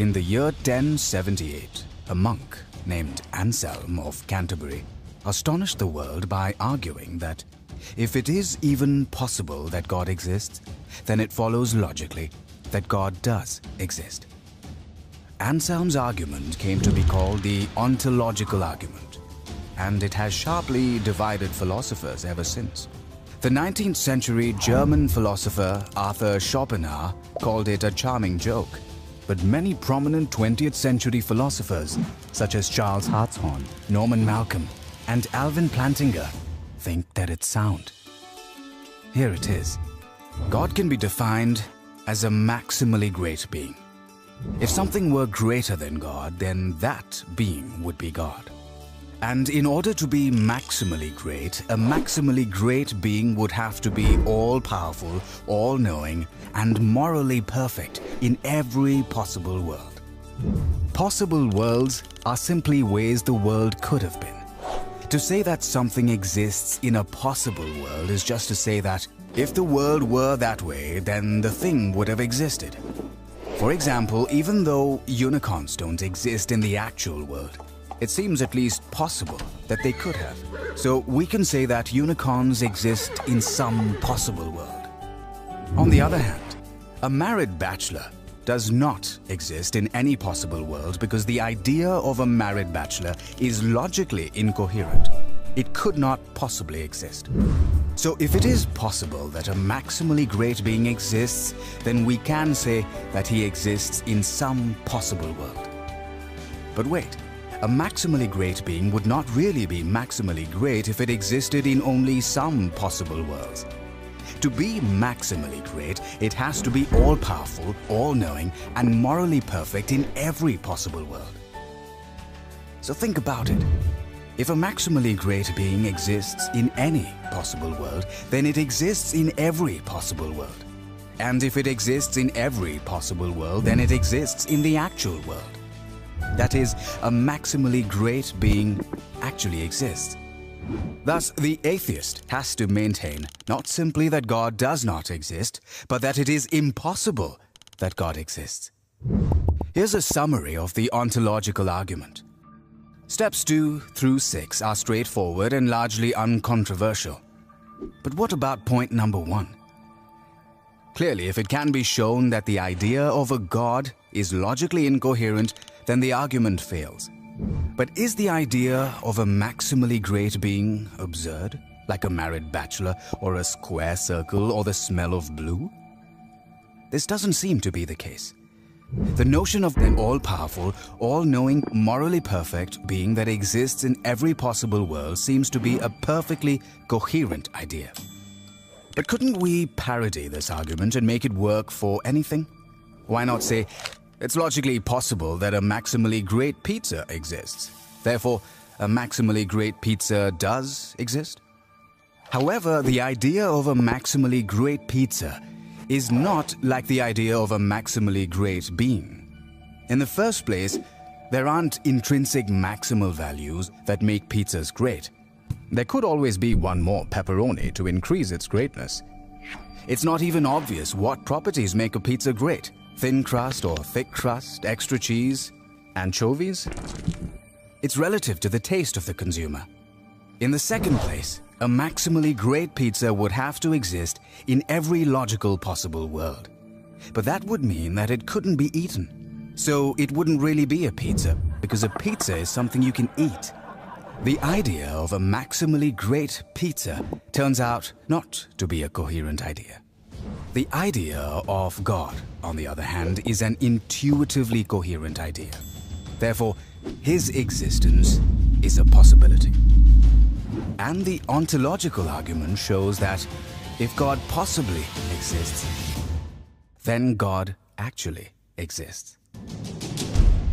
In the year 1078, a monk named Anselmo of Canterbury astonished the world by arguing that if it is even possible that God exists, then it follows logically that God does exist. Anselm's argument came to be called the ontological argument, and it has sharply divided philosophers ever since. The 19th century German philosopher Arthur Schopenhauer called it a charming joke, but many prominent 20th century philosophers such as Charles Hartshorne, Norman Malcolm, and Alvin Plantinga think that it's sound. Here it is. God can be defined as a maximally great being. If something were greater than God, then that being would be God. And in order to be maximally great, a maximally great being would have to be all-powerful, all-knowing, and morally perfect in every possible world. Possible worlds are simply ways the world could have been. To say that something exists in a possible world is just to say that if the world were that way, then the thing would have existed. For example, even though unicorns don't exist in the actual world, it seems at least possible that they could have. So we can say that unicorns exist in some possible world. On the other hand, a married bachelor does not exist in any possible world because the idea of a married bachelor is logically incoherent. It could not possibly exist. So if it is possible that a maximally great being exists, then we can say that he exists in some possible world. But wait. A maximally great being would not really be maximally great if it existed in only some possible worlds. To be maximally great, it has to be all-powerful, all-knowing, and morally perfect in every possible world. So think about it. If a maximally great being exists in any possible world, then it exists in every possible world. And if it exists in every possible world, then it exists in the actual world. That is, a maximally great being actually exists. Thus, the atheist has to maintain not simply that God does not exist, but that it is impossible that God exists. Here's a summary of the ontological argument. Steps 2 through 6 are straightforward and largely uncontroversial. But what about point number 1? Clearly, if it can be shown that the idea of a God is logically incoherent, then the argument fails. But is the idea of a maximally great being absurd, like a married bachelor or a square circle or the smell of blue? This doesn't seem to be the case. The notion of an all-powerful, all-knowing, morally perfect being that exists in every possible world seems to be a perfectly coherent idea. But couldn't we parody this argument and make it work for anything? Why not say, it's logically possible that a maximally great pizza exists. Therefore, a maximally great pizza does exist? However, the idea of a maximally great pizza is not like the idea of a maximally great being. In the first place, there aren't intrinsic maximal values that make pizzas great. There could always be one more pepperoni to increase its greatness. It's not even obvious what properties make a pizza great. Thin crust or thick crust, extra cheese, anchovies? It's relative to the taste of the consumer. In the second place, a maximally great pizza would have to exist in every logical possible world. But that would mean that it couldn't be eaten. So it wouldn't really be a pizza, because a pizza is something you can eat. The idea of a maximally great pizza turns out not to be a coherent idea. The idea of God, on the other hand, is an intuitively coherent idea. Therefore, his existence is a possibility. And the ontological argument shows that if God possibly exists, then God actually exists.